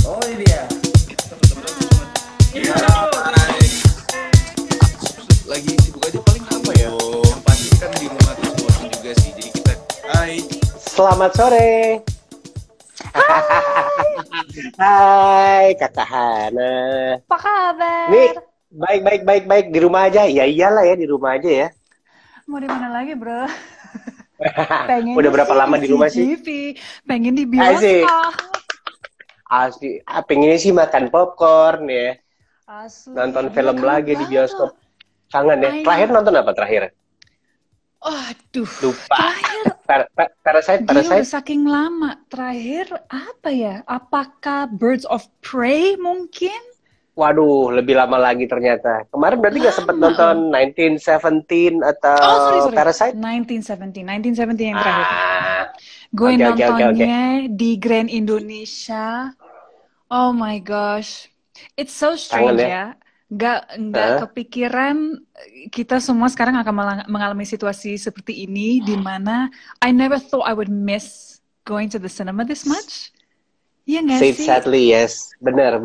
Oh ini dia. Gimana? Lagi sibuk aja paling apa ya? Yang pasti kan di rumah terus bosan juga sih. Jadi kita Hai. Selamat sore. Hai Kakak Hana. Apa kabar? Nih, baik di rumah aja. Ya iyalah ya, di rumah aja ya. Mau di mana lagi, bro? Udah berapa lama di rumah sih? CCTV. Pengen di Asik. bioskop. Asli, pengennya sih makan popcorn ya. Asli. Nonton Gila, film kangen lagi di banget bioskop. loh. Kangen ya. I Terakhir know. nonton apa terakhir? Aduh. Lupa. Terakhir, Parasite. dia udah saking lama. Terakhir, apa ya? Apakah Birds of Prey mungkin? Waduh, lebih lama lagi ternyata. Kemarin berarti nggak sempat Lama nonton 1917 atau Oh, sorry. Parasite? 1917 yang terakhir. Ah, Gue oke. nontonnya di Grand Indonesia. Oh my gosh. It's so strange Kangen ya? ya. Nggak Hah? kepikiran kita semua sekarang akan mengalami situasi seperti ini di mana I never thought I would miss going to the cinema this much. Iya nggak Said sih? sadly, yes. Bener.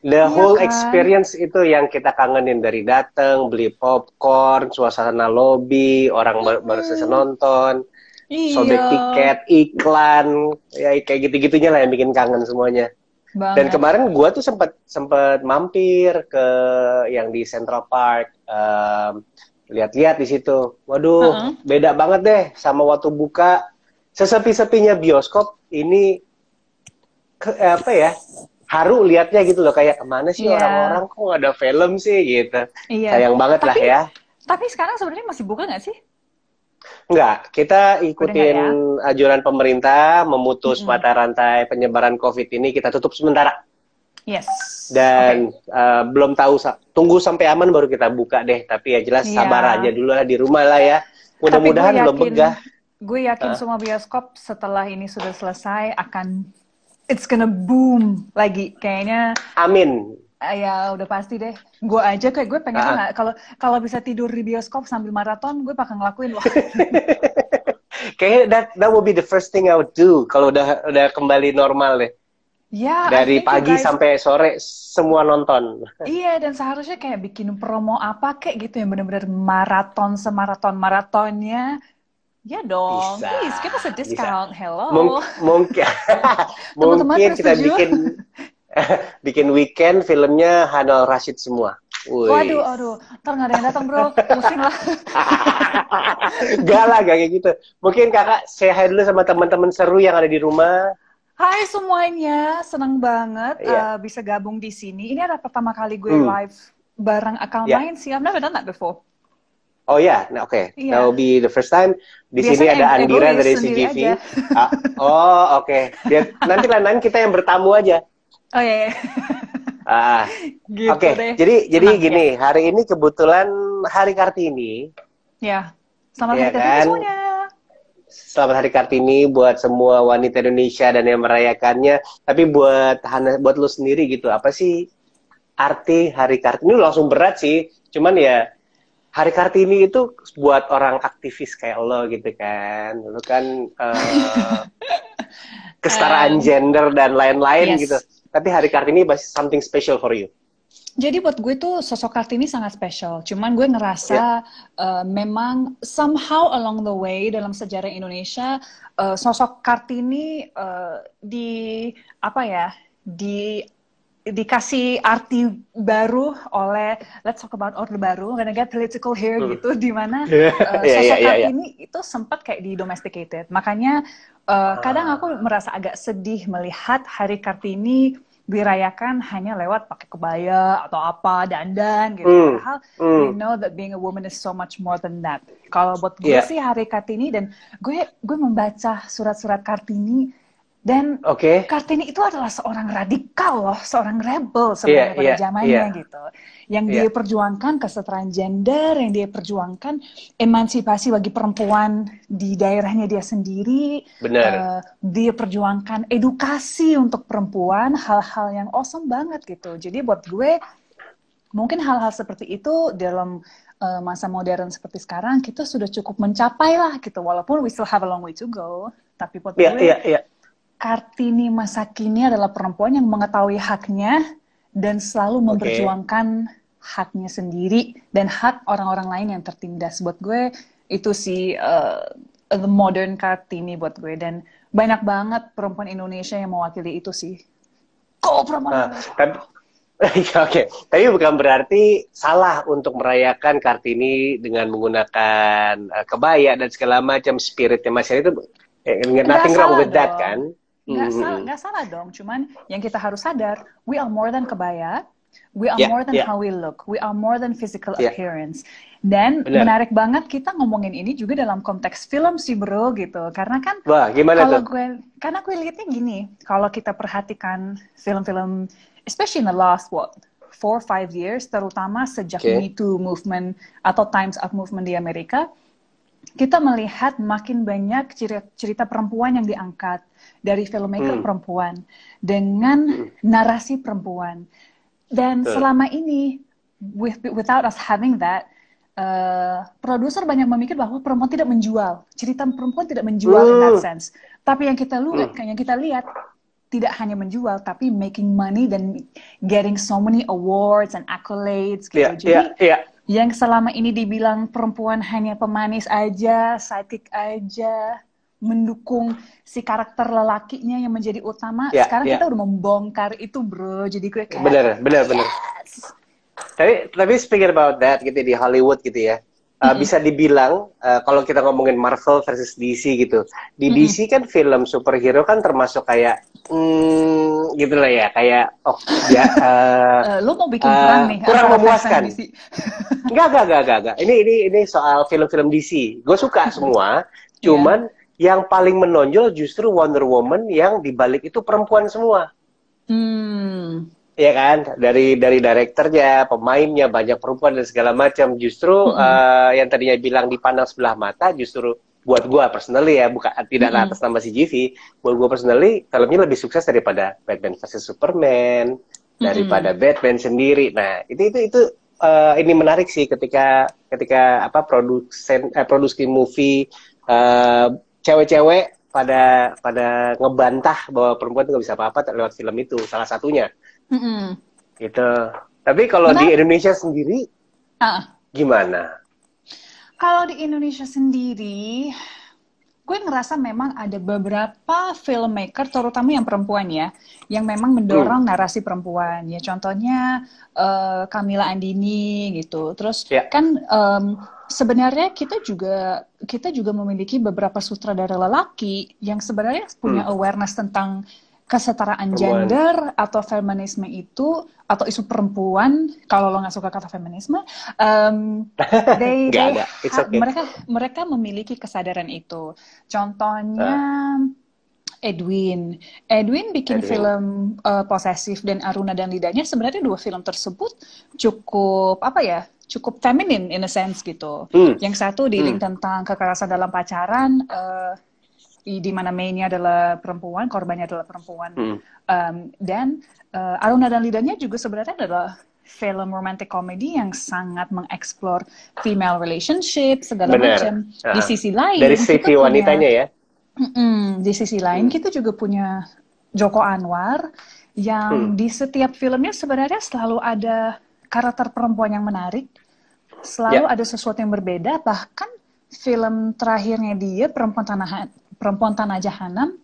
The Iya whole kan? experience itu yang kita kangenin, dari dateng, beli popcorn, suasana lobby, orang baru selesai nonton, sobek Iya, tiket, iklan, ya kayak gitu-gitunya lah yang bikin kangen semuanya. Dan banget. kemarin gua tuh sempet mampir ke yang di Central Park, lihat-lihat di situ. Waduh, beda banget deh sama waktu buka. Sesepi-sepinya bioskop ini apa ya? Haru liatnya gitu loh, kayak kemana sih Iya, orang-orang, kok nggak ada film sih gitu. iya. Sayang banget lah Tapi ya. tapi sekarang sebenarnya masih buka nggak sih? Enggak, kita Udah nggak ikutin ya? anjuran pemerintah memutus Mm-mm. mata rantai penyebaran COVID ini, kita tutup sementara. Yes. Dan belum tahu, tunggu sampai aman baru kita buka deh. Tapi ya jelas Iya. sabar aja dulu lah di rumah lah ya. Tapi Mudah-mudahan belum begah. gue yakin semua bioskop setelah ini sudah selesai akan it's gonna boom lagi kayaknya. Amin. Ya udah pasti deh. Gue aja kayak gue pengen nggak kalau bisa tidur di bioskop sambil maraton, gue bakal ngelakuin loh. Kayaknya that will be the first thing I would do kalau udah kembali normal deh. Ya, I Dari think you pagi guys. sampai sore semua nonton. Iya, dan seharusnya kayak bikin promo apa kayak gitu yang bener-bener maraton maratonnya. Ya dong, Bisa, please give us a discount. Hello. Mungkin Teman-teman mungkin kita bersetuju? bikin weekend filmnya Hanal Rashid semua. Wih. Waduh, ntar nggak ada yang datang bro, pusing lah. Gak kayak gitu. Mungkin kakak say hi dulu sama teman-teman seru yang ada di rumah. Hai semuanya, senang banget Iya. bisa gabung di sini. Ini adalah pertama kali gue live bareng Akal Ya. Main sih. I've never done that before. Oh ya, nah, oke. Iya. That will be the first time. Di sini Biasanya ada Andira egois dari sendiri CGV. aja. Oke. Nanti lain kita yang bertamu aja. Oh iya, Ah, gitu oke. deh. Jadi Tenang, gini, hari ini kebetulan Hari Kartini. Ya, selamat Iya hari Kartini kan? semuanya. Selamat Hari Kartini buat semua wanita Indonesia dan yang merayakannya. Tapi buat lu sendiri gitu, apa sih arti Hari Kartini? Lu langsung berat sih. Cuman ya Hari Kartini itu buat orang aktivis kayak lo gitu kan. Lu kan kesetaraan gender dan lain-lain Yes. gitu. Tapi Hari Kartini something special for you. Jadi buat gue tuh sosok Kartini sangat spesial. Cuman gue ngerasa memang somehow along the way dalam sejarah Indonesia sosok Kartini dikasih arti baru oleh let's talk about Orde Baru, gonna get political here gitu, di mana sosok Kartini itu sempat kayak di domesticated. Makanya kadang aku merasa agak sedih melihat Hari Kartini dirayakan hanya lewat pakai kebaya atau apa, dandan gitu. Padahal we know that being a woman is so much more than that. Kalau buat gue sih Hari Kartini, dan gue membaca surat-surat Kartini, dan Kartini itu adalah seorang radikal loh, seorang rebel sebenarnya pada zamannya gitu. Yang dia perjuangkan kesetaraan gender, yang dia perjuangkan emansipasi bagi perempuan di daerahnya dia sendiri. Benar. Dia perjuangkan edukasi untuk perempuan, hal-hal yang awesome banget gitu. Jadi buat gue, mungkin hal-hal seperti itu dalam masa modern seperti sekarang kita sudah cukup mencapai lah gitu. Walaupun we still have a long way to go. Tapi buat gue, Kartini masa kini adalah perempuan yang mengetahui haknya dan selalu memperjuangkan haknya sendiri dan hak orang-orang lain yang tertindas. Buat gue itu sih the modern Kartini buat gue, dan banyak banget perempuan Indonesia yang mewakili itu sih. Kok perempuan Oke, tapi bukan berarti salah untuk merayakan Kartini dengan menggunakan kebaya dan segala macam, spiritnya masyarakat itu nothing wrong with that kan? Nggak salah dong, cuman yang kita harus sadar, we are more than kebaya, we are more than how we look, we are more than physical appearance. Dan menarik banget kita ngomongin ini juga dalam konteks film sih bro gitu, karena kan kalau karena gue lihatnya gini, kalau kita perhatikan film-film, especially in the last 4-5 years, terutama sejak Me Too movement atau Times Up movement di Amerika, kita melihat makin banyak cerita perempuan yang diangkat dari filmmaker perempuan dengan narasi perempuan. Dan selama ini, without us having that, produser banyak memikir bahwa perempuan tidak menjual, cerita perempuan tidak menjual in that sense. Tapi yang kita lihat tidak hanya menjual, tapi making money dan getting so many awards and accolades gitu. Jadi yang selama ini dibilang perempuan hanya pemanis aja, sidekick aja, mendukung si karakter lelakinya yang menjadi utama, sekarang kita udah membongkar itu bro. Jadi gue kayak bener. Tapi speaking about that gitu di Hollywood gitu ya, bisa dibilang kalau kita ngomongin Marvel versus DC gitu, di DC kan film superhero kan termasuk kayak gitu lah ya, kayak lo mau bikin perang nih kurang memuaskan. Enggak. Ini soal film-film DC, gue suka semua, cuman yang paling menonjol justru Wonder Woman yang dibalik itu perempuan semua. Ya kan, dari direkturnya, pemainnya banyak perempuan dan segala macam. Justru yang tadinya bilang dipandang sebelah mata, justru buat gue personally ya, bukan tidak atas nama CGV, buat gue personally filmnya lebih sukses daripada Batman vs Superman, daripada Batman sendiri. Nah itu ini menarik sih ketika produksi movie cewek-cewek pada ngebantah bahwa perempuan itu nggak bisa apa-apa lewat film itu, salah satunya. Gitu. Tapi kalau di Indonesia sendiri gimana? Kalau di Indonesia sendiri, gue ngerasa memang ada beberapa filmmaker, terutama yang perempuan ya, yang memang mendorong narasi perempuan. Ya contohnya Camilla Andini gitu. Terus kan sebenarnya kita juga memiliki beberapa sutradara lelaki yang sebenarnya punya awareness tentang kesetaraan gender atau feminisme itu, atau isu perempuan, kalau lo nggak suka kata feminisme, mereka memiliki kesadaran itu. Contohnya Edwin bikin film Posesif dan Aruna dan Lidahnya. Sebenarnya dua film tersebut cukup feminin in a sense gitu. Yang satu dealing tentang kekerasan dalam pacaran, di mana mainnya adalah perempuan, korbannya adalah perempuan. Dan Aruna dan Lidahnya juga sebenarnya adalah film romantic comedy yang sangat mengeksplor female relationship segala macam. Di sisi lain, dari sisi wanitanya ya. Di sisi lain kita juga punya Joko Anwar yang di setiap filmnya sebenarnya selalu ada karakter perempuan yang menarik, selalu ada sesuatu yang berbeda. Bahkan film terakhirnya dia, Perempuan Tanah Jahanam,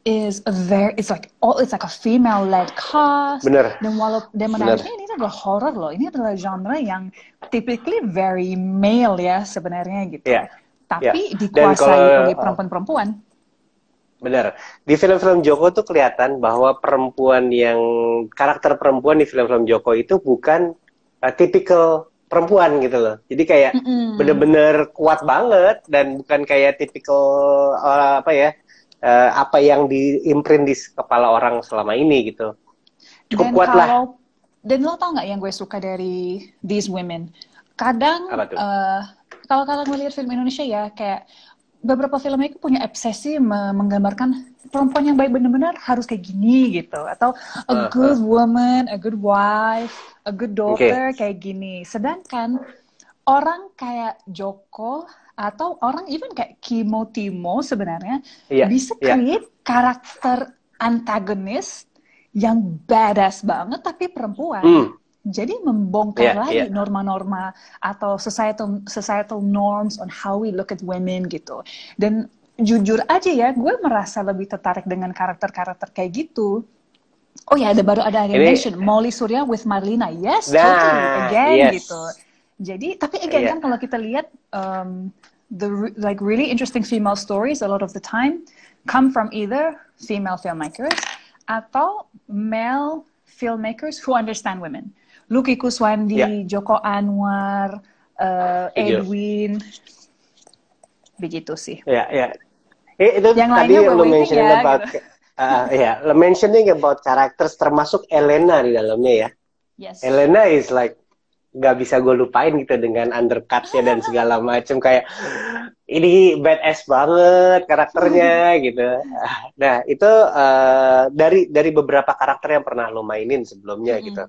it's like a female led cast. Dan menariknya ini adalah horror loh. Ini adalah genre yang typically very male ya sebenarnya gitu. Tapi dikuasai oleh perempuan-perempuan. Bener. Di film-film Joko tuh kelihatan bahwa karakter perempuan di film-film Joko itu bukan tipikal perempuan gitu loh. Jadi kayak bener-bener kuat banget dan bukan kayak tipikal apa yang diimprint di kepala orang selama ini gitu. Cukup kuat lah. Dan lo tau nggak yang gue suka dari these women? Kadang kalau kalian melihat film Indonesia ya, kayak beberapa filmnya itu punya obsesi menggambarkan perempuan yang baik benar-benar harus kayak gini gitu, atau a good woman, a good wife, a good daughter kayak gini. Sedangkan orang kayak Joko atau orang even kayak Kimo Timo sebenarnya bisa create karakter antagonis yang badass banget tapi perempuan. Jadi membongkar lagi norma-norma atau societal norms on how we look at women gitu. Dan jujur aja ya, gue merasa lebih tertarik dengan karakter-karakter kayak gitu. Oh ya, baru ada yang mention Molly Surya with Marlina. Yes, totally. Again gitu. Jadi, tapi again kan kalau kita lihat the like really interesting female stories a lot of the time come from either female filmmakers atau male filmmakers who understand women. Lucky Kuswandi, Joko Anwar, Edwin, begitu sih. Itu yang tadi lo mentioning about gitu. Lo mentioning about characters termasuk Elena di dalamnya ya. Yes. Elena is like nggak bisa gue lupain gitu dengan undercutnya dan segala macam, kayak ini badass banget karakternya gitu. Nah itu dari beberapa karakter yang pernah lo mainin sebelumnya gitu.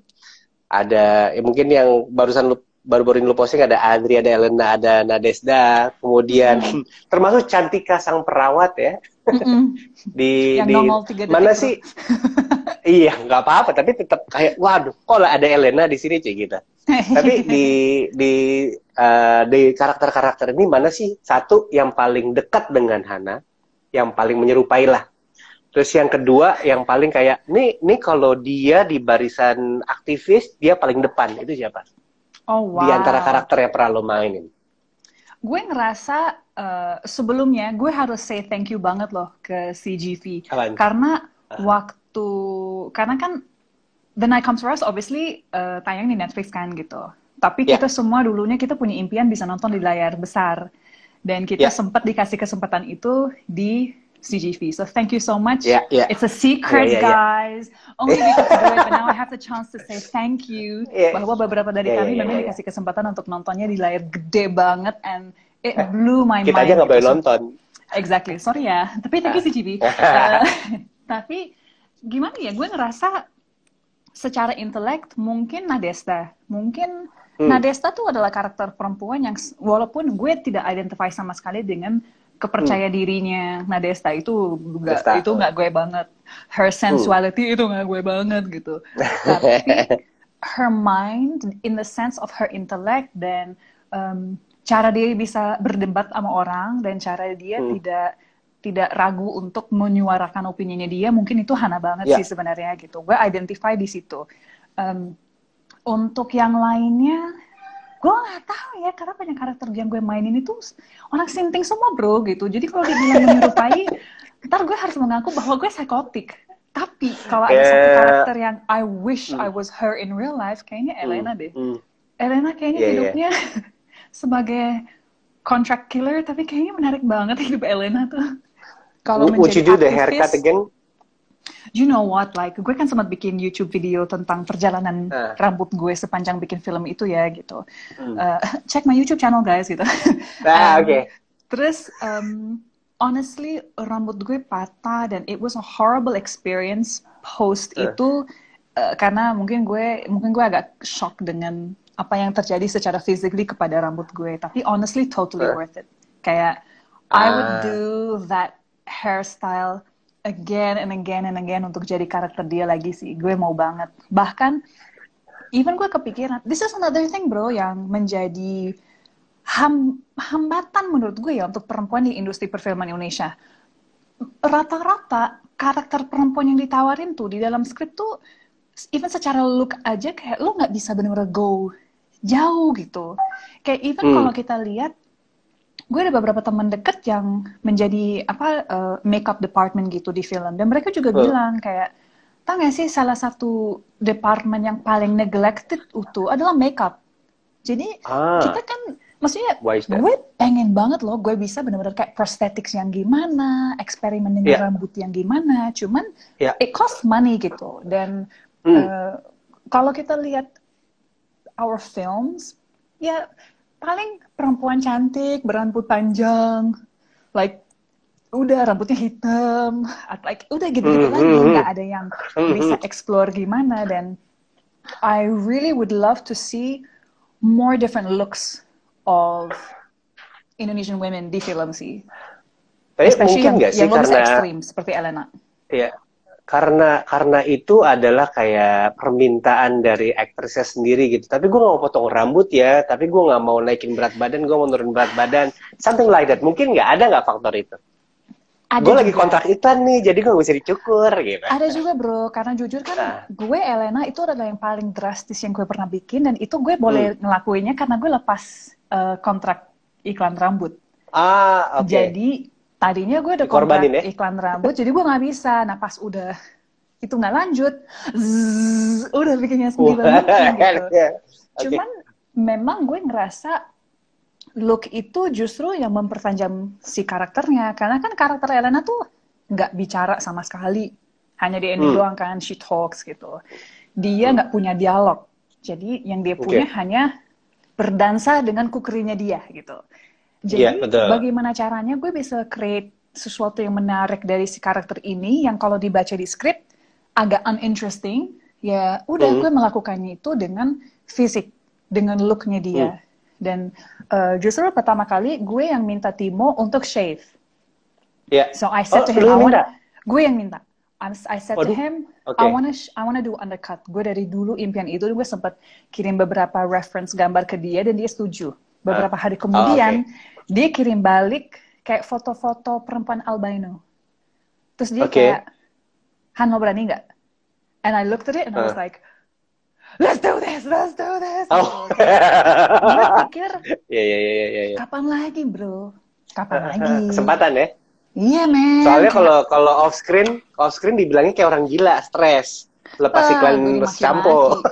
Ada mungkin yang baru-baru ini lo posting, ada Adri, ada Elena, ada Nadesda, kemudian termasuk Cantika sang perawat ya. di mana sih? Iya, nggak apa-apa, tapi tetap kayak waduh, kok ada Elena di sini Ci gitu. Tapi di karakter-karakter ini mana sih satu yang paling dekat dengan Hana, yang paling menyerupai lah. Terus yang kedua yang paling kayak nih kalau dia di barisan aktivis dia paling depan, itu siapa? Oh wow. Di antara karakter yang pernah lo mainin. Gue ngerasa sebelumnya gue harus say thank you banget loh ke CGV. Karena karena kan The Night Comes For Us obviously tayang di Netflix kan gitu. Tapi kita semua dulunya kita punya impian bisa nonton di layar besar. Dan kita sempat dikasih kesempatan itu di CGV. So thank you so much. It's a secret, guys. Only we could do it, but now I have the chance to say thank you. Bahwa beberapa dari kami memang dikasih kesempatan untuk nontonnya di layar gede banget, and it blew my mind. Kita aja nggak boleh nonton. Exactly. Sorry ya. Tapi thank you CGV. Tapi gimana ya? Gue ngerasa secara intelek mungkin Nadesta. Mungkin Nadesta tuh adalah karakter perempuan yang walaupun gue tidak identify sama sekali dengan kepercaya dirinya Nadesta, itu nggak gue banget. Her sensuality itu nggak gue banget gitu. Tapi her mind in the sense of her intellect dan cara dia bisa berdebat sama orang dan cara dia tidak ragu untuk menyuarakan opininya dia, mungkin itu Hana banget sih sebenarnya gitu. Gue identify di situ. Untuk yang lainnya gue nggak tahu ya, karena banyak karakter yang gue mainin itu orang sinting semua bro gitu. Jadi kalau dibilang menyerupai, ntar gue harus mengaku bahwa gue psikotik. Tapi kalau ada satu karakter yang I wish I was her in real life, kayaknya Elena deh. Elena kayaknya hidupnya sebagai contract killer, tapi kayaknya menarik banget hidup Elena tuh. Kalau would you do the haircut again? You know what, like gue kan sempat bikin YouTube video tentang perjalanan rambut gue sepanjang bikin film itu ya gitu. Check my YouTube channel guys gitu. Terus honestly rambut gue patah dan it was a horrible experience post itu karena mungkin gue agak shock dengan apa yang terjadi secara physically kepada rambut gue. Tapi honestly totally worth it. Kayak I would do that hairstyle again and again and again untuk jadi karakter dia lagi sih. Gue mau banget. Bahkan even gue kepikiran, this is another thing bro yang menjadi hambatan menurut gue ya untuk perempuan di industri perfilman Indonesia. Rata-rata karakter perempuan yang ditawarin tuh di dalam skrip tuh even secara look aja kayak lo nggak bisa bener-bener go jauh gitu. Kayak even kalau kita lihat, gue ada beberapa teman deket yang menjadi makeup department gitu di film, dan mereka juga bilang kayak, tau gak sih salah satu department yang paling neglected itu adalah makeup. Jadi kita kan, maksudnya gue pengen banget loh, gue bisa bener-bener kayak prosthetics yang gimana, eksperimen dengan rambut yang gimana, cuman it cost money gitu. Dan kalau kita lihat our films, ya paling perempuan cantik, berambut panjang, like udah rambutnya hitam, like udah gitu-gitu lagi, nggak ada yang bisa explore gimana. Dan I really would love to see more different looks of Indonesian women di film sih. Tapi Especially mungkin nggak sih yang lebih karena ekstrim seperti Elena. ya karena itu adalah kayak permintaan dari aktrisnya sendiri gitu. Tapi gue nggak mau potong rambut ya, tapi gue nggak mau naikin berat badan, gue mau nurunin berat badan, something like that. Mungkin nggak faktor itu? Gue lagi kontrak iklan nih, jadi gue bisa dicukur gitu. Ada juga bro, karena jujur kan gue Elena itu adalah yang paling drastis yang gue pernah bikin, dan itu gue boleh ngelakuinnya karena gue lepas kontrak iklan rambut. Oke. Jadi tadinya gue ada kontrak iklan rambut, jadi gue nggak bisa. Nah pas udah itu nggak lanjut, udah bikinnya sendiri gitu. Cuman memang gue ngerasa look itu justru yang mempertajam si karakternya, karena kan karakter Elena tuh nggak bicara sama sekali, hanya di ending doang kan, she talks gitu. Dia nggak punya dialog, jadi yang dia punya hanya berdansa dengan kukerinya dia gitu. Jadi bagaimana caranya gue bisa create sesuatu yang menarik dari si karakter ini, yang kalau dibaca di skrip agak uninteresting, ya udah gue melakukannya itu dengan fisik, dengan looknya dia. Dan justru pertama kali gue yang minta Timo untuk shave. So I said to him, gue yang minta. I said to him, I wanna do undercut. Gue dari dulu impian itu, gue sempat kirim beberapa reference gambar ke dia dan dia setuju. Beberapa hari kemudian dia kirim balik kayak foto-foto perempuan albino. Terus dia kayak, Han, lo berani nggak? And I looked at it and I was like, let's do this. Gue pikir, kapan lagi bro? Kapan lagi? Kesempatan ya? Iya men. Soalnya kalau off screen dibilangnya kayak orang gila, stres, lepas iklan shampoo.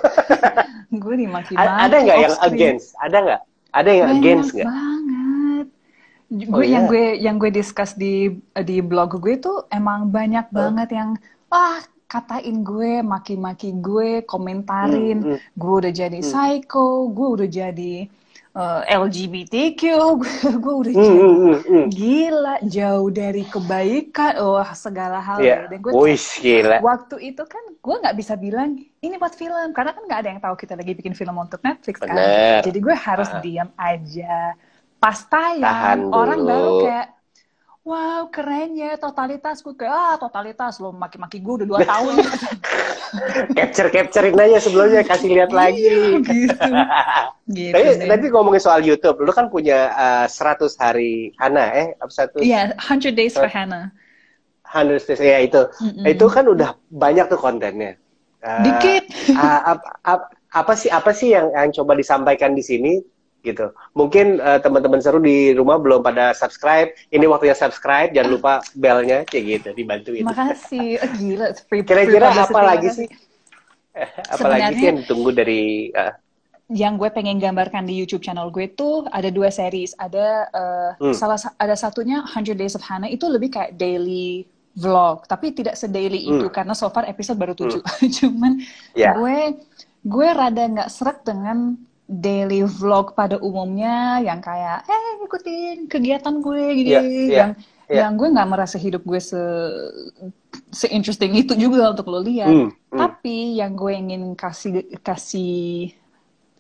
Gue dimaki-maki. Ada nggak yang against? Ada yang against nggak? Banget. Yang gue discuss di blog gue tuh emang banyak banget yang katain gue, maki-maki gue, komentarin, gue udah jadi psycho, gue udah jadi LGBTQ, gue udah jadi gila, jauh dari kebaikan, segala hal. Dan gue gila. Waktu itu kan gue nggak bisa bilang ini buat film, karena kan nggak ada yang tahu kita lagi bikin film untuk Netflix kan. Jadi gue harus diam aja. Pas tayang, orang baru kayak, wow keren ya totalitas. Gue kayak totalitas, lo maki-maki gue udah 2 tahun. Capturein aja sebelumnya, kasih lihat lagi. Gitu. Tapi ngomongin soal YouTube, lu kan punya 100 hari Hana Iya, 100 Days for Hana. 100 Days, ya itu. Itu kan udah banyak tuh kontennya. Dikit. Apa sih yang coba disampaikan di sini? Gitu. Mungkin teman-teman seru di rumah belum pada subscribe. Ini waktunya subscribe, jangan lupa belnya, kayak gitu, dibantuin. Makasih. Gila, kira-kira apa lagi sih? Apalagi sih yang ditunggu dari yang gue pengen gambarkan di YouTube channel gue tuh ada 2 series. Ada ada satunya 100 Days of Hana, itu lebih kayak daily vlog, tapi tidak sedaily itu karena so far episode baru 7. Cuman gue rada nggak seret dengan daily vlog pada umumnya yang kayak ikutin kegiatan gue gitu, yang gue nggak merasa hidup gue se-interesting itu juga untuk lo lihat. Tapi yang gue ingin kasih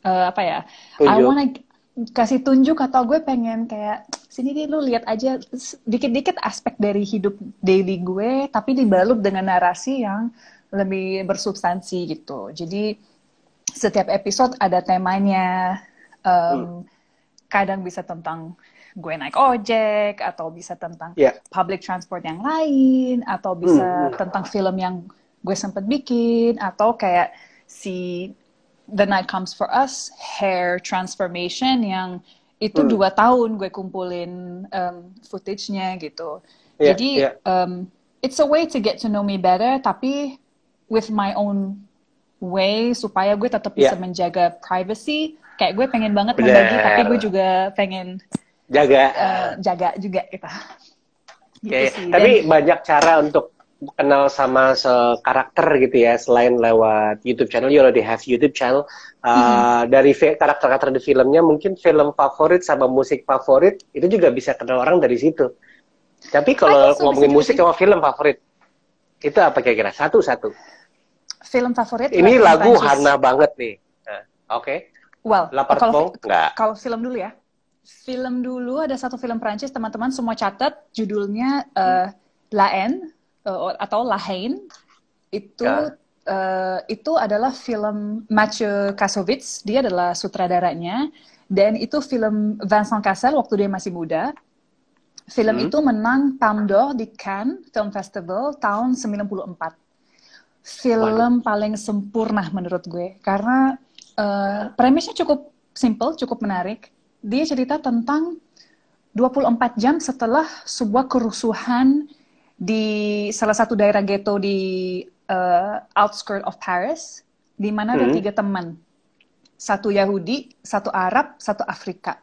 I wanna kasih tunjuk, atau gue pengen kayak sini deh lu lihat aja dikit-dikit aspek dari hidup daily gue, tapi dibalut dengan narasi yang lebih bersubstansi gitu. Jadi setiap episode ada temanya, kadang bisa tentang gue naik ojek, atau bisa tentang public transport yang lain, atau bisa tentang film yang gue sempet bikin, atau kayak si The Night Comes For Us hair transformation yang itu 2 tahun gue kumpulin footage-nya gitu. Jadi it's a way to get to know me better, tapi with my own way, supaya gue tetap bisa menjaga privacy. Kayak gue pengen banget membagi, tapi gue juga pengen jaga juga gitu. Tapi banyak cara untuk kenal sama karakter gitu ya, selain lewat YouTube channel. You already have YouTube channel. Dari karakter-karakter di filmnya, mungkin film favorit sama musik favorit itu juga bisa kenal orang dari situ. Tapi kalau ngomongin musik sama film favorit, itu apa kira-kira? Satu-satu. Film favorit ini lagu Hana banget nih. Oke. Well, kalau film dulu ya. Film dulu ada satu film Prancis, teman-teman semua catat judulnya La Haine atau La Haine. Itu adalah film Mathieu Kassovitz, dia adalah sutradaranya, dan itu film Vincent Cassel waktu dia masih muda. Film itu menang Palme d'Or di Cannes Film Festival tahun 94. Film paling sempurna menurut gue, karena premisnya cukup simple, cukup menarik. Dia cerita tentang 24 jam setelah sebuah kerusuhan di salah satu daerah ghetto di outskirt of Paris, di mana ada 3 teman. Satu Yahudi, satu Arab, satu Afrika.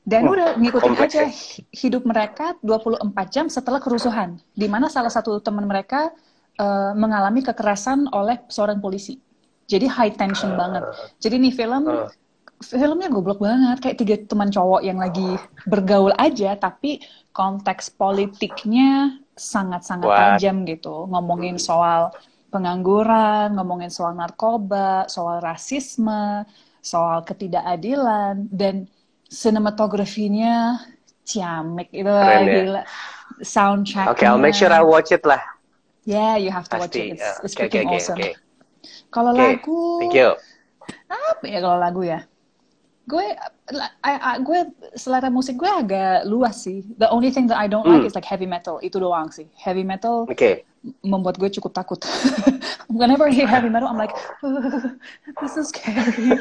Dan udah ngikutin aja hidup mereka 24 jam setelah kerusuhan, di mana salah satu teman mereka mengalami kekerasan oleh seorang polisi. Jadi high tension banget. Jadi nih filmnya goblok banget, kayak 3 teman cowok yang lagi bergaul aja, tapi konteks politiknya sangat-sangat tajam gitu. Ngomongin soal pengangguran, ngomongin soal narkoba, soal rasisme, soal ketidakadilan, dan sinematografinya ciamik itu gila. Soundtracknya. Okay, I'll make sure I watch it lah. Yeah, you have to watch it. It's freaking awesome. Kalau lagu, thank you. Apa ya kalau lagu ya? Gue selera musik gue agak luas sih. The only thing that I don't like is like heavy metal. Itu doang sih. Heavy metal membuat gue cukup takut. Whenever I hear heavy metal, I'm like, this is scary.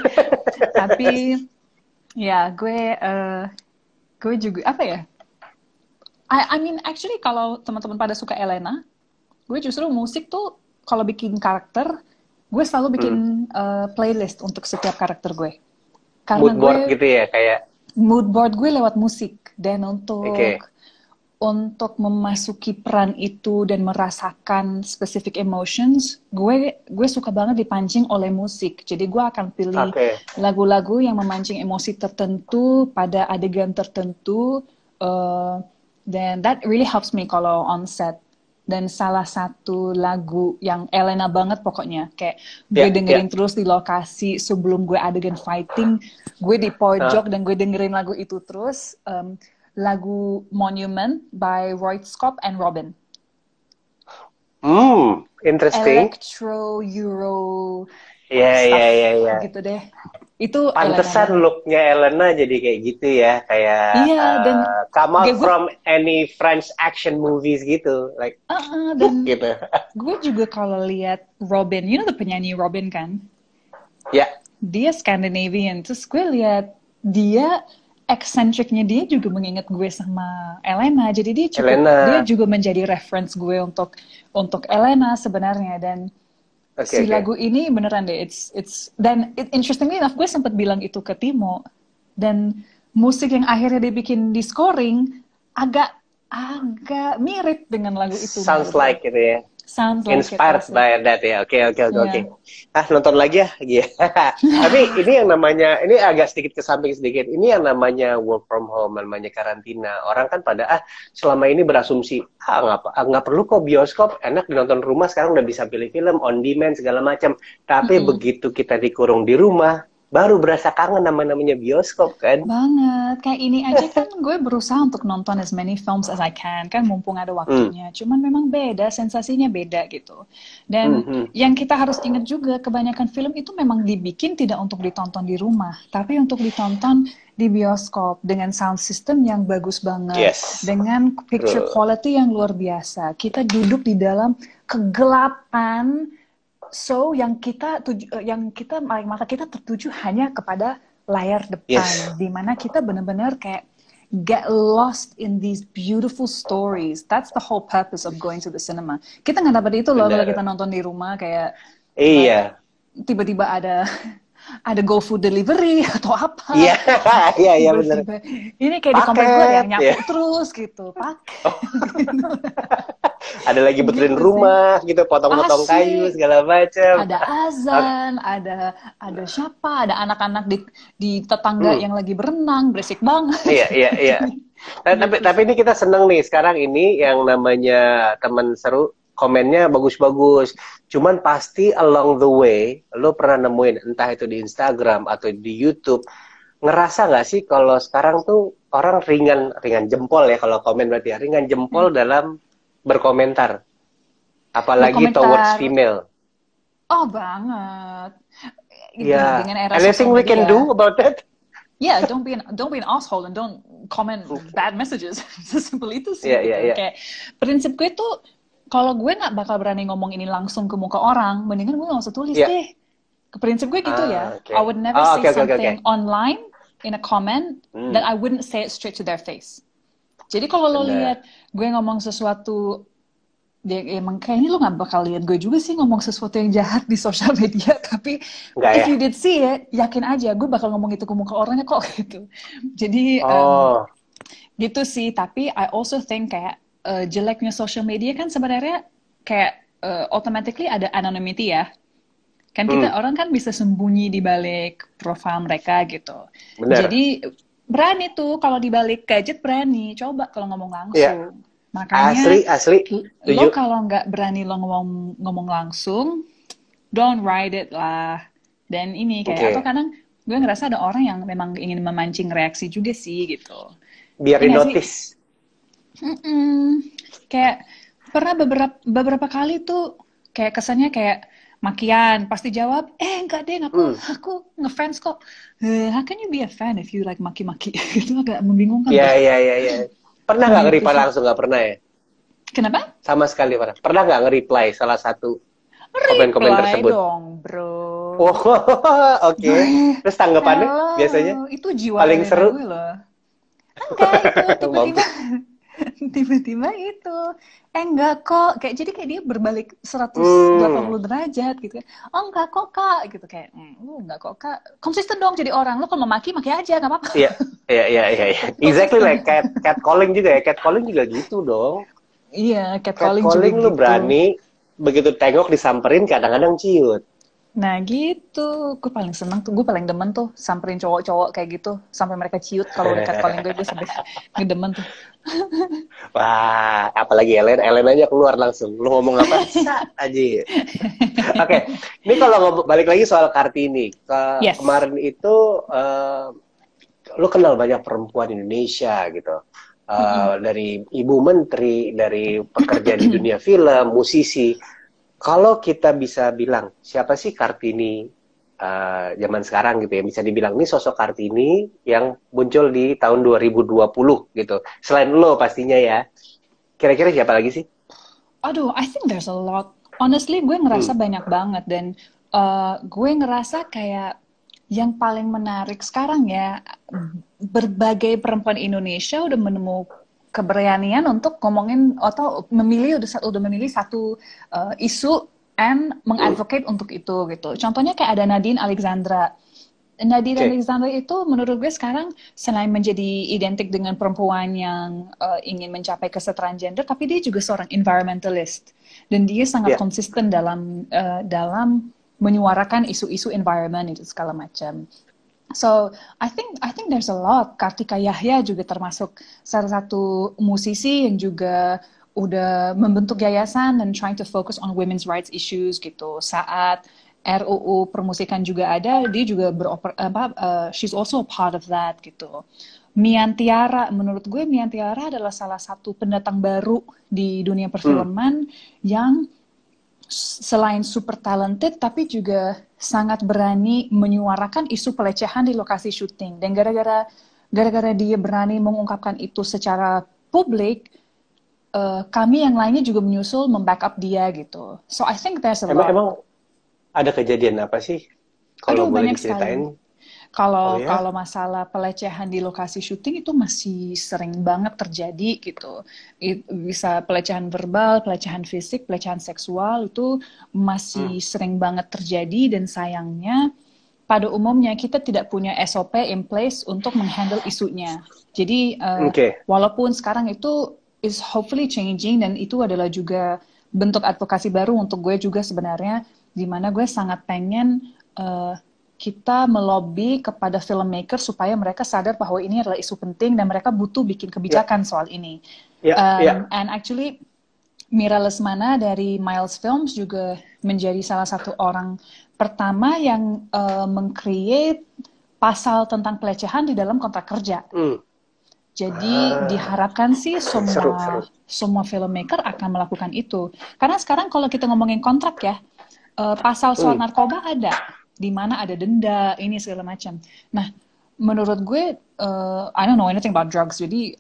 Tapi ya, gue juga apa ya? I mean actually kalau teman-teman pada suka Elena, gue justru musik tuh kalau bikin karakter, gue selalu bikin playlist untuk setiap karakter gue. Karena mood board gitu ya, kayak mood board gue lewat musik, dan untuk memasuki peran itu dan merasakan specific emotions, gue suka banget dipancing oleh musik. Jadi gue akan pilih lagu-lagu yang memancing emosi tertentu pada adegan tertentu, dan that really helps me kalau on set. Dan salah satu lagu yang Elena banget pokoknya, kayak gue dengerin terus di lokasi sebelum gue adegan fighting, gue di pojok dan gue dengerin lagu itu terus. Lagu Monument by Royce and Robin. Interesting. Electro, Euro, gitu deh. Itu pantesan looknya Elena jadi kayak gitu ya, kayak dan come out from any French action movies gitu, like dan gitu. Gue juga kalau lihat Robin, you know the penyanyi Robin kan? Dia Scandinavian, terus gue lihat dia eccentricnya dia juga mengingat gue sama Elena, jadi dia juga menjadi reference gue untuk Elena sebenarnya. Dan lagu ini beneran deh, interestingly enough, gue sempat bilang itu ke Timo, dan musik yang akhirnya dibikin di scoring agak mirip dengan lagu itu. Sounds like gitu ya. Inspired by that ya. Oke. Nonton lagi ya. Tapi ini yang namanya, ini agak sedikit ke samping sedikit. Ini yang namanya work from home, namanya karantina. Orang kan pada selama ini berasumsi nggak perlu kok bioskop, enak dinonton rumah, sekarang udah bisa pilih film on demand segala macam. Tapi begitu kita dikurung di rumah, baru berasa kangen namanya bioskop kan. Banget, kayak ini aja kan gue berusaha untuk nonton as many films as I can, kan mumpung ada waktunya. Cuman memang beda, sensasinya beda gitu. Dan yang kita harus ingat juga, kebanyakan film itu memang dibikin tidak untuk ditonton di rumah, tapi untuk ditonton di bioskop dengan sound system yang bagus banget, dengan picture quality yang luar biasa. Kita duduk di dalam kegelapan. So yang mata kita tertuju hanya kepada layar depan, di mana kita benar-benar kayak get lost in these beautiful stories. That's the whole purpose of going to the cinema. Kita nggak dapat itu loh kalau kita nonton di rumah, kayak tiba-tiba ada GoFood delivery atau apa. Iya benar. Ini kayak di komplek gue yang nyapu terus gitu, ada lagi betulin rumah gitu, potong-potong kayu segala macam. Ada azan, ada siapa, ada anak-anak di tetangga yang lagi berenang, berisik banget. Iya. Tapi ini kita seneng nih sekarang ini yang namanya teman seru, komennya bagus-bagus. Cuman pasti along the way lo pernah nemuin entah itu di Instagram atau di YouTube ngerasa nggak sih kalau sekarang tuh orang ringan jempol ya kalau komen berarti ya, ringan jempol dalam berkomentar, apalagi towards Berkomentar, female. oh banget. Ya, Dengan era anything sosial we can media. do about that? Yeah, don't be an asshole and don't comment bad messages. Sesimpel itu sih Iya, gitu. iya, iya. Kayak prinsip gue tuh kalau gue nggak bakal berani ngomong ini langsung ke muka orang, mendingan gue nggak usah tulis Iya. deh. Prinsip gue gitu ya. Okay. I would never say okay, something online in a comment that I wouldn't say it straight to their face. Jadi kalau lo lihat gue ngomong sesuatu, emang kayaknya lo nggak bakal lihat gue juga sih ngomong sesuatu yang jahat di sosial media, tapi if you did see it, yakin aja gue bakal ngomong itu ke muka orangnya kok gitu. Jadi gitu sih. Tapi I also think kayak jeleknya social media kan sebenarnya kayak automatically ada anonymity ya. Kan kita orang kan bisa sembunyi di balik profil mereka gitu. Bener. Jadi berani tuh kalau di balik gadget berani, coba kalau ngomong langsung. Yeah. Makanya asli. lo kalau nggak berani lo ngomong langsung, don't write it lah. Dan ini kayak atau kadang gue ngerasa ada orang yang memang ingin memancing reaksi juga sih gitu. Biar di notice. Kayak pernah beberapa kali tuh kayak kesannya kayak makian, pasti jawab, enggak deh, aku ngefans kok. How can you be a fan if you like maki-maki? Itu agak membingungkan. Iya. Pernah nggak nge-reply langsung? Nggak pernah ya? Kenapa? Sama sekali pernah. Pernah nggak nge-reply salah satu komen-komen tersebut? Dong, bro. Oh, oke. Terus tanggapannya biasanya? Itu jiwa paling seru. Gue loh. Enggak, itu tiba-tiba itu enggak kok, kayak jadi kayak dia berbalik 180 derajat gitu. Oh enggak kok kak gitu, kayak lu enggak kok kak, konsisten dong jadi orang. Lu kalau mau maki aja nggak apa-apa. Iya. Exactly, like catcalling juga ya. Catcalling juga gitu dong. Iya, catcalling juga lu gitu. berani begitu tengok disamperin kadang-kadang ciut. Nah gitu, gue paling seneng tuh, gue paling demen tuh samperin cowok-cowok kayak gitu sampai mereka ciut kalau udah catcalling gue sampai ngedemen tuh. Wah, apalagi Ellen aja keluar langsung. Lu ngomong apa? Sat aja. Oke, ini kalau balik lagi soal Kartini. Kemarin itu lu kenal banyak perempuan Indonesia gitu. Dari ibu menteri, dari pekerja di dunia film, musisi. Kalau kita bisa bilang, siapa sih Kartini zaman sekarang gitu ya, bisa dibilang ini sosok Kartini yang muncul di tahun 2020 gitu. Selain lo pastinya ya. Kira-kira siapa lagi sih? Aduh, I think there's a lot. Honestly, gue ngerasa banyak banget. Dan gue ngerasa kayak yang paling menarik sekarang ya, berbagai perempuan Indonesia udah menemukan keberanian untuk ngomongin atau udah memilih satu isu and mengadvocate untuk itu gitu. Contohnya kayak ada Nadine Alexandra. Nadine Alexandra itu menurut gue sekarang selain menjadi identik dengan perempuan yang ingin mencapai kesetaraan gender, tapi dia juga seorang environmentalist dan dia sangat konsisten dalam menyuarakan isu-isu environment itu segala macam. So I think there's a lot. Kartika Yahya juga termasuk salah satu musisi yang juga udah membentuk yayasan dan trying to focus on women's rights issues gitu. Saat RUU permusikan juga ada, dia juga she's also a part of that gitu. Mian Tiara, menurut gue Mian Tiara adalah salah satu pendatang baru di dunia perfilman yang selain super talented tapi juga sangat berani menyuarakan isu pelecehan di lokasi syuting. Dan gara-gara dia berani mengungkapkan itu secara publik, kami yang lainnya juga menyusul membackup dia gitu. So I think there's a lot. Emang ada kejadian apa sih? Kalau boleh diceritain. Kalau masalah pelecehan di lokasi syuting itu masih sering banget terjadi gitu. Bisa pelecehan verbal, pelecehan fisik, pelecehan seksual itu masih sering banget terjadi dan sayangnya pada umumnya kita tidak punya SOP in place untuk menghandle isunya. Jadi walaupun sekarang itu is hopefully changing dan itu adalah juga bentuk advokasi baru untuk gue juga sebenarnya, di mana gue sangat pengen kita melobi kepada filmmaker supaya mereka sadar bahwa ini adalah isu penting dan mereka butuh bikin kebijakan soal ini. And actually Mira Lesmana dari Miles Films juga menjadi salah satu orang pertama yang meng-create pasal tentang pelecehan di dalam kontrak kerja. Jadi diharapkan sih semua filmmaker akan melakukan itu. Karena sekarang kalau kita ngomongin kontrak ya, pasal soal narkoba ada, di mana ada denda, ini segala macam. Nah, menurut gue, I don't know anything about drugs, jadi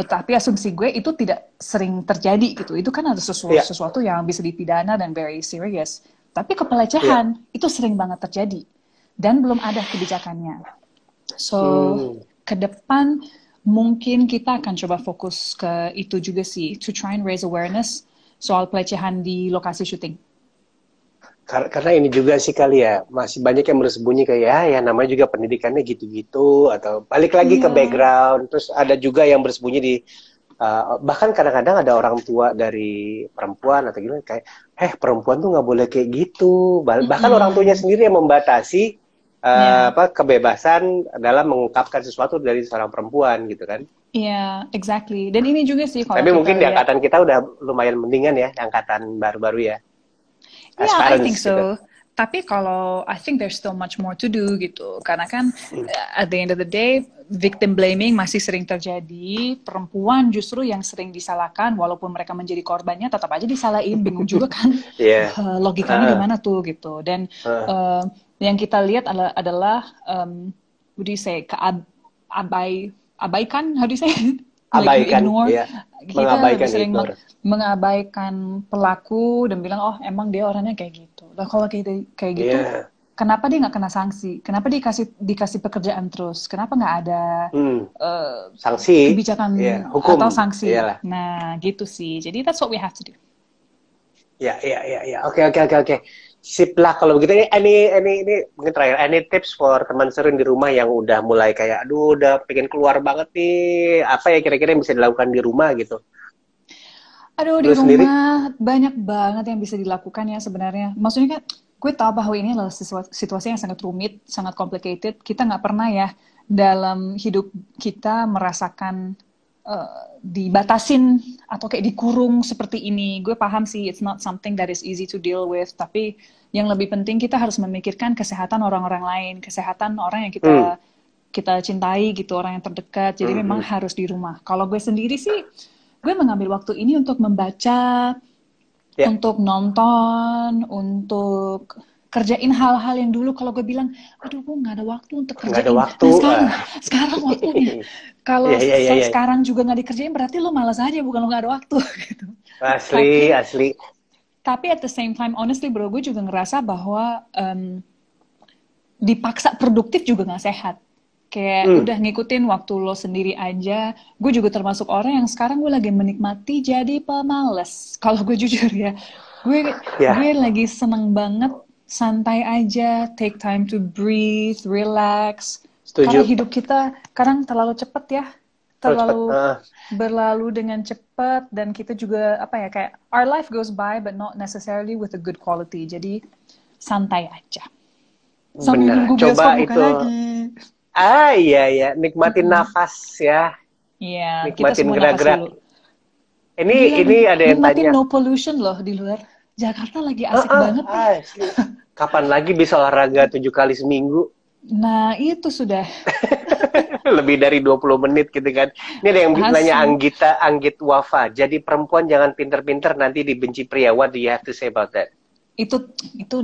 tapi asumsi gue itu tidak sering terjadi gitu. Itu kan ada sesuatu yang bisa dipidana dan very serious. Tapi kepelecehan itu sering banget terjadi dan belum ada kebijakannya. So ke depan mungkin kita akan coba fokus ke itu juga sih, to try and raise awareness soal pelecehan di lokasi syuting. Karena ini juga sih kali ya, masih banyak yang bersembunyi kayak ya namanya juga pendidikannya gitu-gitu, atau balik lagi ke background. Terus ada juga yang bersembunyi di bahkan kadang-kadang ada orang tua dari perempuan atau gimana kayak perempuan tuh nggak boleh kayak gitu. Bahkan orang tuanya sendiri yang membatasi kebebasan dalam mengungkapkan sesuatu dari seorang perempuan gitu kan. Iya, exactly. Dan ini juga sih kalau tapi mungkin di angkatan kita udah lumayan mendingan ya, angkatan baru-baru ya. Yeah, I think so. Gitu. Tapi kalau I think there's still much more to do gitu. Karena kan at the end of the day victim blaming masih sering terjadi. Perempuan justru yang sering disalahkan walaupun mereka menjadi korbannya tetap aja disalahin. Bingung juga kan. Logikanya gimana tuh gitu. Dan yang kita lihat adalah what do you say? Abaikan, how do you say? Abaikan, kita sering mengabaikan pelaku dan bilang oh emang dia orangnya kayak gitu. Nah kalau kayak gitu, kenapa dia nggak kena sanksi? Kenapa dia dikasih pekerjaan terus? Kenapa nggak ada sanksi, kebijakan hukum atau sanksi? Iyalah. Nah gitu sih. Jadi that's what we have to do. Ya. Oke. Sip lah kalau begitu. Ini mungkin terakhir. Any tips for teman Serun di rumah yang udah mulai kayak, aduh udah pengen keluar banget nih. Apa ya kira-kira yang bisa dilakukan di rumah gitu? Aduh, di rumah banyak banget yang bisa dilakukan ya sebenarnya. Maksudnya kan gue tahu bahwa ini adalah situasi yang sangat rumit, sangat complicated. Kita nggak pernah ya dalam hidup kita merasakan dibatasin atau kayak dikurung seperti ini. Gue paham sih it's not something that is easy to deal with, tapi yang lebih penting kita harus memikirkan kesehatan orang-orang lain, kesehatan orang yang kita cintai gitu, orang yang terdekat. Jadi memang harus di rumah. Kalau gue sendiri sih, gue mengambil waktu ini untuk membaca, untuk nonton, untuk kerjain hal-hal yang dulu kalau gue bilang, aduh gue nggak ada waktu untuk kerjain. Sekarang waktunya. Kalau sekarang juga nggak dikerjain, berarti lo malas aja, bukan lo nggak ada waktu. Gitu. Asli. Tapi at the same time, honestly bro, gue juga ngerasa bahwa dipaksa produktif juga nggak sehat. Kayak udah ngikutin waktu lo sendiri aja. Gue juga termasuk orang yang sekarang gue lagi menikmati jadi pemalas. Kalau gue jujur ya, gue lagi seneng banget santai aja, take time to breathe, relax. Setuju. Karena hidup kita kadang terlalu cepet ya, terlalu berlalu dengan cepat, dan kita juga kayak our life goes by but not necessarily with a good quality. Jadi santai aja. Sambil nunggu bioskop buka lagi. Iya, nikmatin nafas ya. Iya, nikmatin gerak-gerak. Ini ada yang tanya. Nikmatin no pollution loh di luar. Jakarta lagi asik banget nih. Kapan lagi bisa olahraga 7 kali seminggu? Nah, itu sudah. Lebih dari 20 menit gitu kan. Ini ada yang nanya Anggit Wafa. Jadi perempuan jangan pinter-pinter nanti dibenci pria. What do you have to say about that? Itu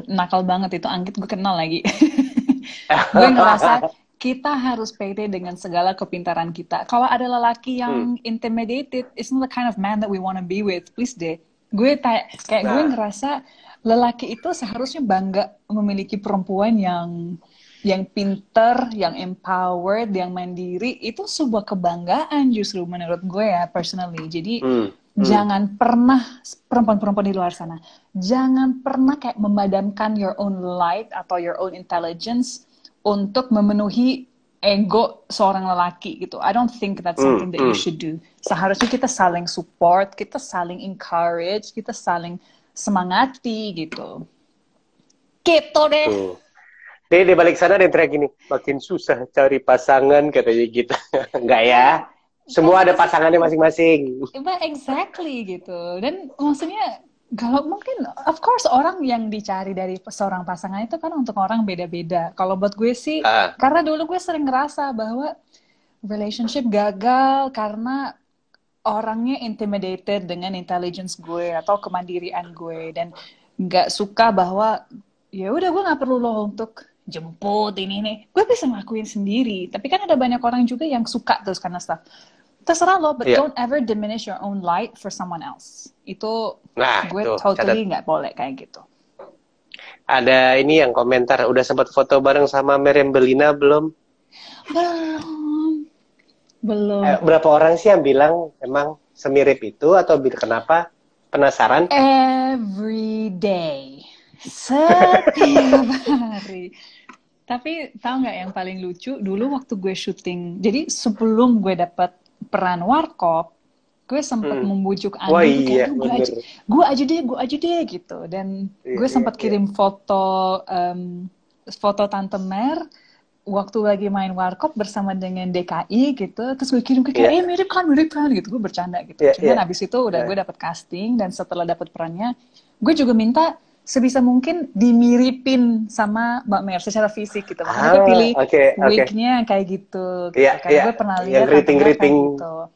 nakal banget itu Anggit, gue kenal lagi. Gue ngerasa kita harus pede dengan segala kepintaran kita. Kalau ada lelaki yang intimidated, it's not the kind of man that we want to be with. Please deh. Gue gue ngerasa lelaki itu seharusnya bangga memiliki perempuan yang pinter, yang empowered, yang mandiri. Itu sebuah kebanggaan justru menurut gue ya personally. Jadi jangan pernah perempuan-perempuan di luar sana, jangan pernah kayak memadamkan your own light atau your own intelligence untuk memenuhi ego seorang lelaki gitu. I don't think that's something that you should do. Seharusnya kita saling support, kita saling encourage, kita saling semangati gitu. Gitu deh. Di balik sana ada yang teriak gini, makin susah cari pasangan katanya gitu. Enggak ya? Semua ada pasangannya masing-masing. Exactly gitu. Dan maksudnya Kalau mungkin, of course, orang yang dicari dari seorang pasangan itu kan untuk orang beda-beda. Kalau buat gue sih, karena dulu gue sering ngerasa bahwa relationship gagal karena orangnya intimidated dengan intelligence gue atau kemandirian gue, dan nggak suka bahwa ya udah gue nggak perlu lo untuk jemput ini nih, gue bisa ngelakuin sendiri. Tapi kan ada banyak orang juga yang suka terus karena stuff. Terserah lo, but don't ever diminish your own light for someone else. Itu gue totally nggak boleh kayak gitu. Ada ini yang komentar, udah sempat foto bareng sama Meriam Bellina belum? Belum. Berapa orang sih yang bilang emang semirip itu atau kenapa? Penasaran? Every day. Setiap hari. Tapi tahu nggak yang paling lucu? Dulu waktu gue syuting, jadi sebelum gue dapat peran Warkop, gue sempat membujuk Andi, gue aja deh gitu. Dan gue sempat kirim foto Tante Mer waktu lagi main Warkop bersama dengan DKI gitu. Terus gue kirim ke kayak, mirip kan gitu. Gue bercanda gitu. Cuman abis itu udah gue dapet casting, dan setelah dapet perannya, gue juga minta sebisa mungkin dimiripin sama Mbak Mer secara fisik gitu. Makanya gue pilih wig-nya kayak gitu. Karena gue pernah lihat kayak gitu.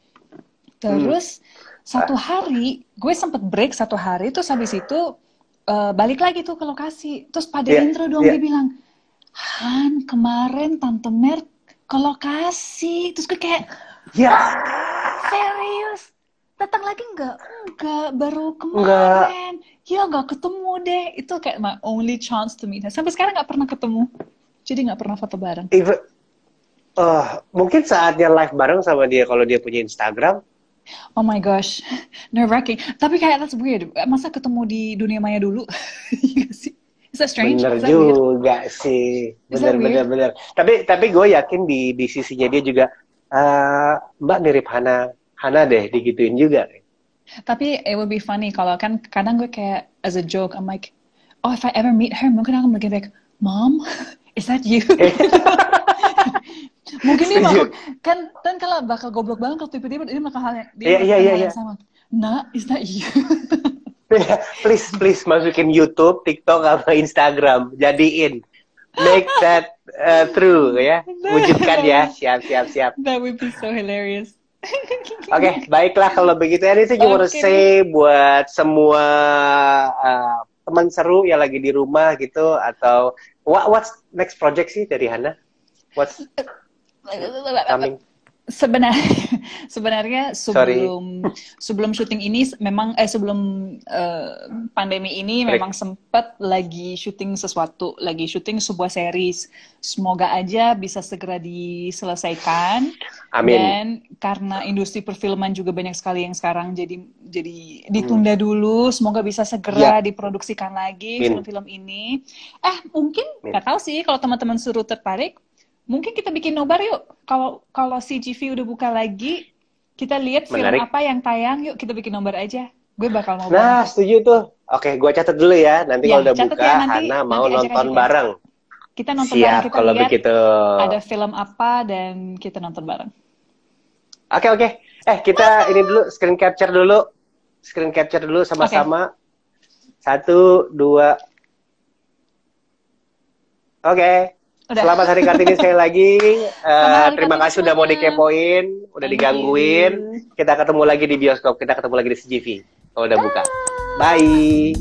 Terus satu hari, gue sempet break 1 hari, terus habis itu balik lagi tuh ke lokasi. Terus pada intro dong dia bilang, Han, kemarin Tante Mer ke lokasi. Terus gue kayak, serius? Datang lagi enggak, baru kemarin. Ya nggak ketemu deh. Itu kayak my only chance to meet her. Sampai sekarang nggak pernah ketemu. Jadi nggak pernah foto bareng. Mungkin saatnya live bareng sama dia kalau dia punya Instagram. Oh my gosh, nerve-wracking. Tapi kayak that's weird. Masa ketemu di dunia maya dulu? Is that strange? Bener juga sih. Bener. Tapi gue yakin di sisinya dia juga, Mbak mirip Hana deh, digituin juga. Tapi it would be funny kalau kan kadang gue kayak as a joke, I'm like, oh if I ever meet her, mungkin aku mungkin like, Mom, is that you? Mungkin dia bakal, kan kalau bakal goblok banget kalau tiba-tiba dia bakal hal yang sama. Nah, is that you? please masukin YouTube, TikTok, sama Instagram, jadiin. Make that true ya, wujudkan ya, siap. That would be so hilarious. Oke, baiklah kalau begitu. Anything you want to say buat semua teman seru yang lagi di rumah gitu, atau what's next project sih dari Hana? What's coming? Sebenarnya sebelum syuting ini memang sebelum pandemi ini memang sempat lagi syuting sebuah series. Semoga aja bisa segera diselesaikan. Amin. Dan karena industri perfilman juga banyak sekali yang sekarang jadi ditunda dulu. Semoga bisa segera diproduksikan lagi film-film ini. Mungkin nggak tahu sih kalau teman-teman suruh tertarik. Mungkin kita bikin nobar yuk. Kalau CGV udah buka lagi, kita lihat film apa yang tayang, yuk kita bikin nobar aja. Gue bakal mau banget. Setuju tuh. Oke, gue catat dulu ya. Nanti kalau udah buka, Hana mau nonton bareng. Kita nonton bareng, kita kalau lihat begitu. Ada film apa dan kita nonton bareng. Oke. Kita ini dulu, screen capture dulu sama-sama. 1, 2. Oke. Udah. Selamat Hari Kartini sekali lagi. Terima kasih udah mau dikepoin, udah digangguin. Kita ketemu lagi di bioskop, kita ketemu lagi di CGV kalau udah buka. Bye.